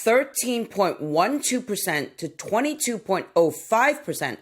13.12% to 22.05%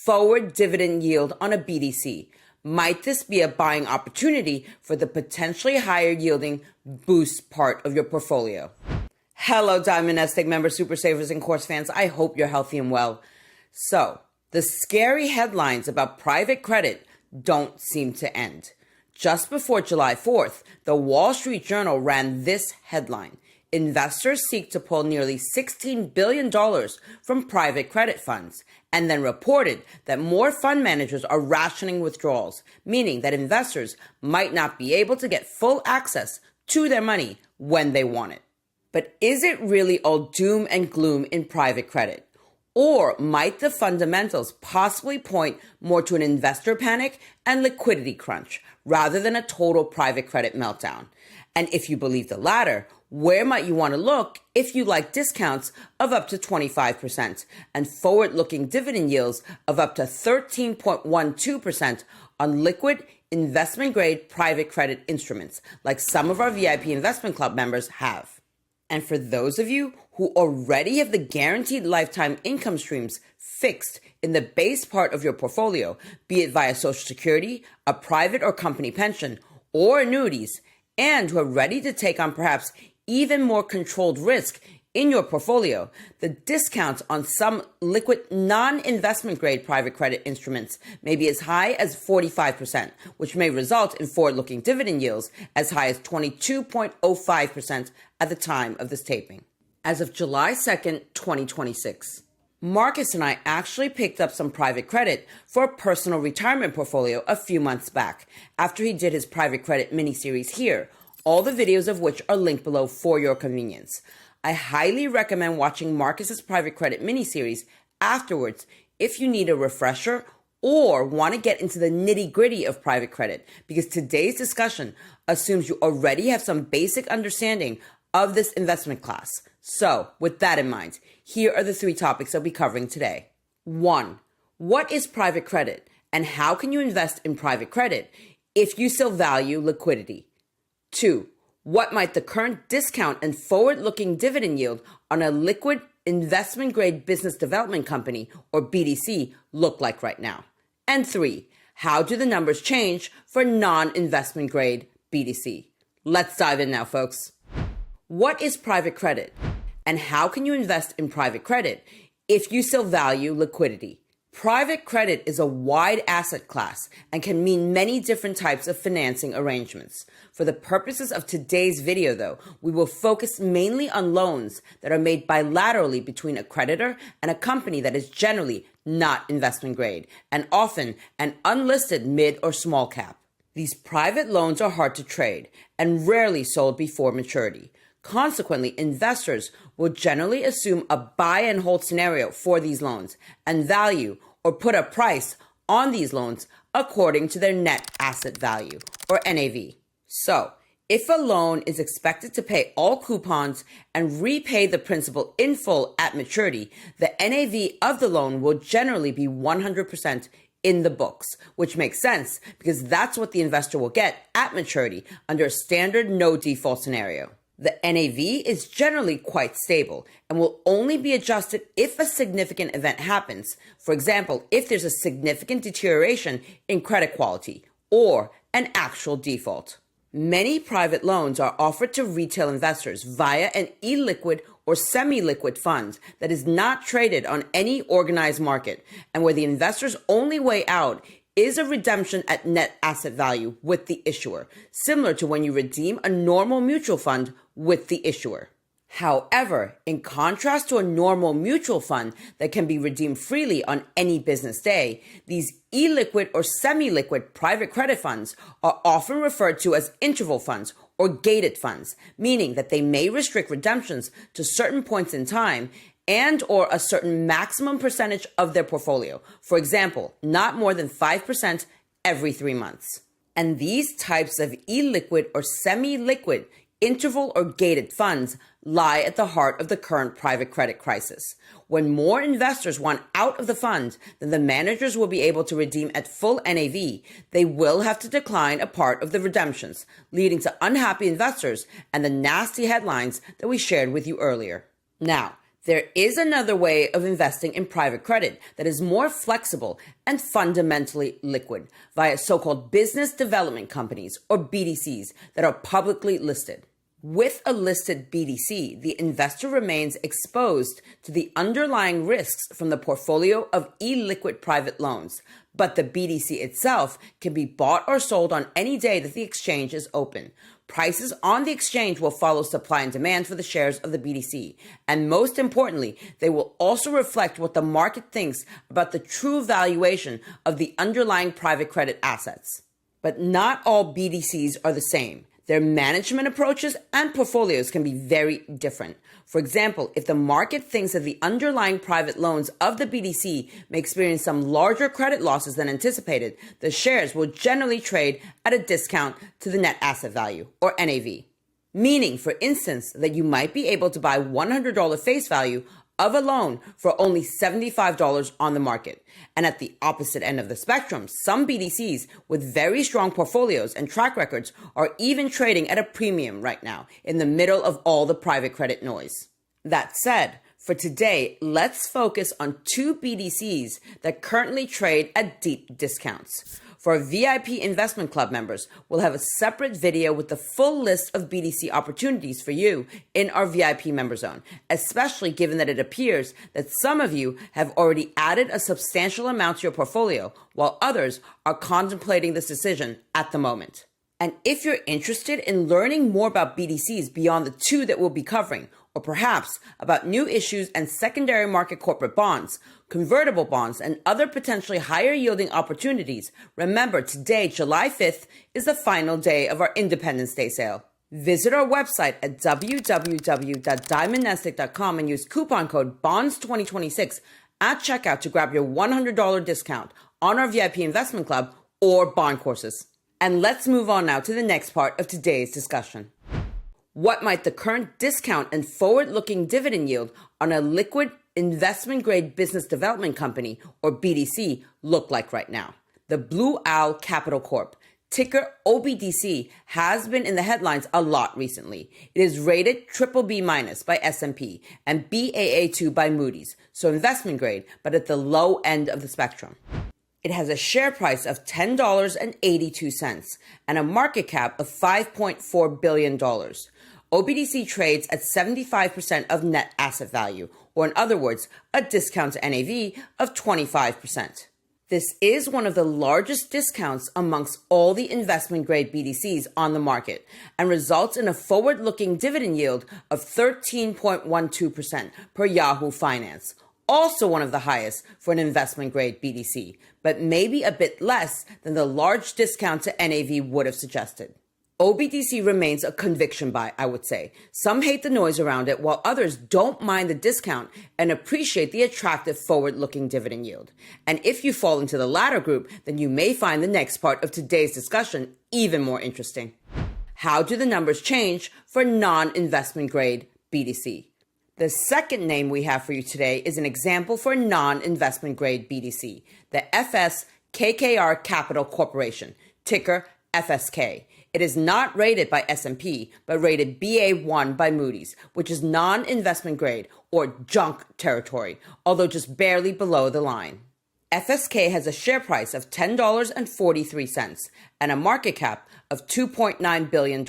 forward dividend yield on a BDC. Might this be a buying opportunity for the potentially higher yielding boost part of your portfolio? Hello, Diamond NestEgg members, super savers, and course fans. I hope you're healthy and well. So, the scary headlines about private credit don't seem to end. Just before July 4th, the Wall Street Journal ran this headline: investors seek to pull nearly $16 billion from private credit funds, and then reported that more fund managers are rationing withdrawals, meaning that investors might not be able to get full access to their money when they want it. But is it really all doom and gloom in private credit? Or might the fundamentals possibly point more to an investor panic and liquidity crunch rather than a total private credit meltdown? And if you believe the latter, where might you want to look if you like discounts of up to 25% and forward-looking dividend yields of up to 13.12% on liquid investment-grade private credit instruments like some of our VIP Investment Club members have? And for those of you who already have the guaranteed lifetime income streams fixed in the base part of your portfolio, be it via Social Security, a private or company pension, or annuities, and who are ready to take on perhaps even more controlled risk in your portfolio, the discounts on some liquid non-investment grade private credit instruments may be as high as 45%, which may result in forward-looking dividend yields as high as 22.05% at the time of this taping. As of July 2nd, 2026, Marcus and I actually picked up some private credit for a personal retirement portfolio a few months back after he did his private credit mini-series here, all the videos of which are linked below for your convenience. I highly recommend watching Marcus's private credit mini-series afterwards if you need a refresher or want to get into the nitty-gritty of private credit, because today's discussion assumes you already have some basic understanding of this investment class. So, with that in mind, here are the 3 topics I'll be covering today. 1. What is private credit, and how can you invest in private credit if you still value liquidity? 2. What might the current discount and forward-looking dividend yield on a liquid investment-grade business development company, or BDC, look like right now? And 3. How do the numbers change for non-investment grade BDC? Let's dive in now, folks. What is private credit, and how can you invest in private credit if you still value liquidity? Private credit is a wide asset class and can mean many different types of financing arrangements. For the purposes of today's video, though, we will focus mainly on loans that are made bilaterally between a creditor and a company that is generally not investment grade and often an unlisted mid or small cap. These private loans are hard to trade and rarely sold before maturity. Consequently, investors will generally assume a buy and hold scenario for these loans and value or put a price on these loans according to their net asset value, or NAV. So, if a loan is expected to pay all coupons and repay the principal in full at maturity, the NAV of the loan will generally be 100% in the books, which makes sense because that's what the investor will get at maturity under a standard no default scenario. The NAV is generally quite stable and will only be adjusted if a significant event happens. For example, if there's a significant deterioration in credit quality or an actual default. Many private loans are offered to retail investors via an illiquid or semi-liquid fund that is not traded on any organized market and where the investor's only way out is a redemption at net asset value with the issuer, similar to when you redeem a normal mutual fund with the issuer. However, in contrast to a normal mutual fund that can be redeemed freely on any business day, these illiquid or semi-liquid private credit funds are often referred to as interval funds or gated funds, meaning that they may restrict redemptions to certain points in time and or a certain maximum percentage of their portfolio. For example, not more than 5% every 3 months. And these types of illiquid or semi-liquid interval or gated funds lie at the heart of the current private credit crisis. When more investors want out of the fund than the managers will be able to redeem at full NAV, they will have to decline a part of the redemptions, leading to unhappy investors and the nasty headlines that we shared with you earlier. Now, there is another way of investing in private credit that is more flexible and fundamentally liquid via so-called business development companies or BDCs that are publicly listed. With a listed BDC, the investor remains exposed to the underlying risks from the portfolio of illiquid private loans, but the BDC itself can be bought or sold on any day that the exchange is open. Prices on the exchange will follow supply and demand for the shares of the BDC, and most importantly, they will also reflect what the market thinks about the true valuation of the underlying private credit assets. But not all BDCs are the same. Their management approaches and portfolios can be very different. For example, if the market thinks that the underlying private loans of the BDC may experience some larger credit losses than anticipated, the shares will generally trade at a discount to the net asset value, or NAV. Meaning, for instance, that you might be able to buy $100 face value of a loan for only $75 on the market. And at the opposite end of the spectrum, some BDCs with very strong portfolios and track records are even trading at a premium right now in the middle of all the private credit noise. That said, for today, let's focus on two BDCs that currently trade at deep discounts. For our VIP Investment Club members, we'll have a separate video with the full list of BDC opportunities for you in our VIP member zone, especially given that it appears that some of you have already added a substantial amount to your portfolio, while others are contemplating this decision at the moment. And if you're interested in learning more about BDCs beyond the two that we'll be covering, or perhaps about new issues and secondary market corporate bonds, convertible bonds, and other potentially higher yielding opportunities, remember today, July 5th, is the final day of our Independence Day sale. Visit our website at www.diamondnestegg.com and use coupon code BONDS2026 at checkout to grab your $100 discount on our VIP Investment Club or bond courses. And let's move on now to the next part of today's discussion. What might the current discount and forward-looking dividend yield on a liquid investment-grade business development company, or BDC, look like right now? The Blue Owl Capital Corp, ticker OBDC, has been in the headlines a lot recently. It is rated BBB- by S&P and Baa2 by Moody's, so investment grade, but at the low end of the spectrum. It has a share price of $10.82 and a market cap of $5.4 billion. OBDC trades at 75% of net asset value, or in other words, a discount to NAV of 25%. This is one of the largest discounts amongst all the investment-grade BDCs on the market and results in a forward-looking dividend yield of 13.12% per Yahoo Finance. Also one of the highest for an investment-grade BDC, but maybe a bit less than the large discount to NAV would have suggested. OBDC remains a conviction buy, I would say. Some hate the noise around it, while others don't mind the discount and appreciate the attractive forward-looking dividend yield. And if you fall into the latter group, then you may find the next part of today's discussion even more interesting. How do the numbers change for non-investment grade BDC? The second name we have for you today is an example for a non-investment grade BDC, the KKR Capital Corporation, ticker FSK. It is not rated by S&P, but rated Ba1 by Moody's, which is non-investment grade or junk territory, although just barely below the line. FSK has a share price of $10.43 and a market cap of $2.9 billion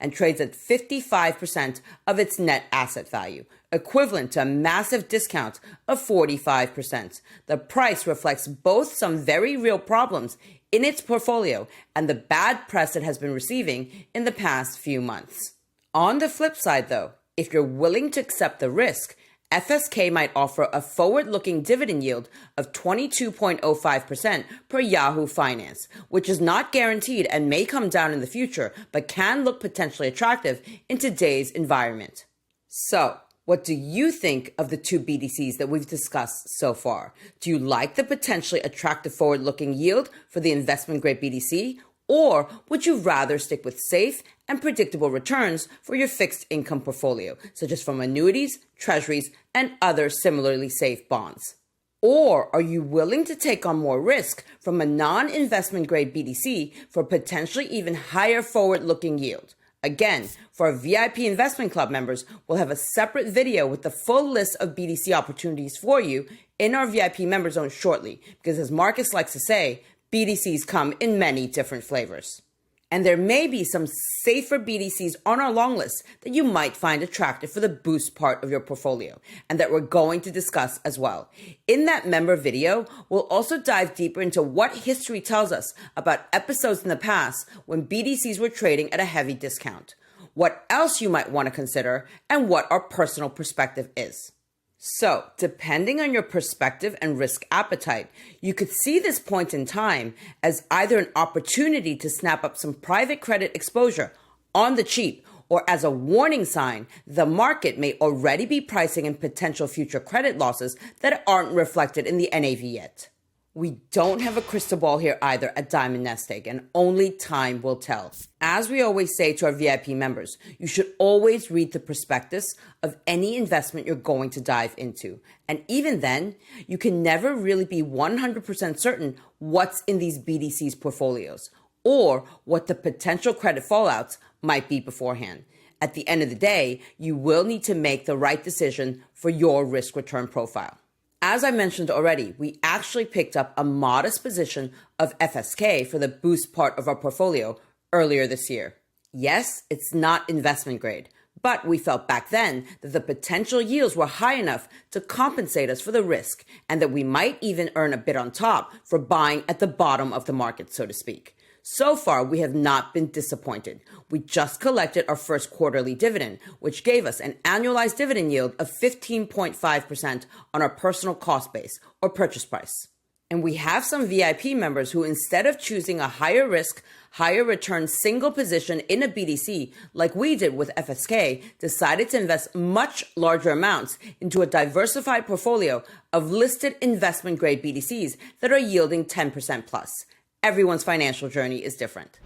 and trades at 55% of its net asset value, equivalent to a massive discount of 45%. The price reflects both some very real problems in its portfolio and the bad press it has been receiving in the past few months. On the flip side, though, if you're willing to accept the risk, FSK might offer a forward-looking dividend yield of 22.05% per Yahoo Finance, which is not guaranteed and may come down in the future, but can look potentially attractive in today's environment. So, what do you think of the two BDCs that we've discussed so far? Do you like the potentially attractive forward-looking yield for the investment-grade BDC? Or would you rather stick with safe and predictable returns for your fixed income portfolio, such as from annuities, treasuries, and other similarly safe bonds? Or are you willing to take on more risk from a non-investment grade BDC for potentially even higher forward-looking yield? Again, for our VIP Investment Club members, we'll have a separate video with the full list of BDC opportunities for you in our VIP member zone shortly, because as Marcus likes to say, BDCs come in many different flavors. And there may be some safer BDCs on our long list that you might find attractive for the boost part of your portfolio, and that we're going to discuss as well. In that member video, we'll also dive deeper into what history tells us about episodes in the past when BDCs were trading at a heavy discount, what else you might want to consider, and what our personal perspective is. So, depending on your perspective and risk appetite, you could see this point in time as either an opportunity to snap up some private credit exposure on the cheap, or as a warning sign the market may already be pricing in potential future credit losses that aren't reflected in the NAV yet. We don't have a crystal ball here either at Diamond NestEgg, and only time will tell. As we always say to our VIP members, you should always read the prospectus of any investment you're going to dive into. And even then, you can never really be 100% certain what's in these BDCs' portfolios, or what the potential credit fallouts might be beforehand. At the end of the day, you will need to make the right decision for your risk-return profile. As I mentioned already, we actually picked up a modest position of FSK for the boost part of our portfolio earlier this year. Yes, it's not investment grade, but we felt back then that the potential yields were high enough to compensate us for the risk, and that we might even earn a bit on top for buying at the bottom of the market, so to speak. So far, we have not been disappointed. We just collected our first quarterly dividend, which gave us an annualized dividend yield of 15.5% on our personal cost base or purchase price. And we have some VIP members who, instead of choosing a higher risk, higher return single position in a BDC like we did with FSK, decided to invest much larger amounts into a diversified portfolio of listed investment grade BDCs that are yielding 10% plus. Everyone's financial journey is different.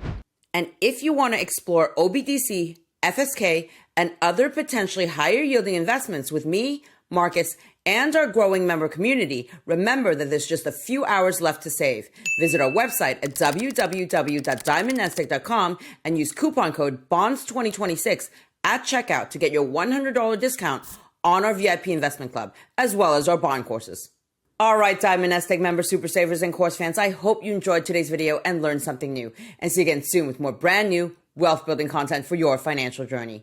And if you want to explore OBDC, FSK, and other potentially higher yielding investments with me, Marcus, and our growing member community, remember that there's just a few hours left to save. Visit our website at www.diamondnestegg.com and use coupon code BONDS2026 at checkout to get your $100 discount on our VIP Investment Club, as well as our bond courses. All right, Diamond NestEgg members, super savers, and course fans, I hope you enjoyed today's video and learned something new. And see you again soon with more brand new wealth building content for your financial journey.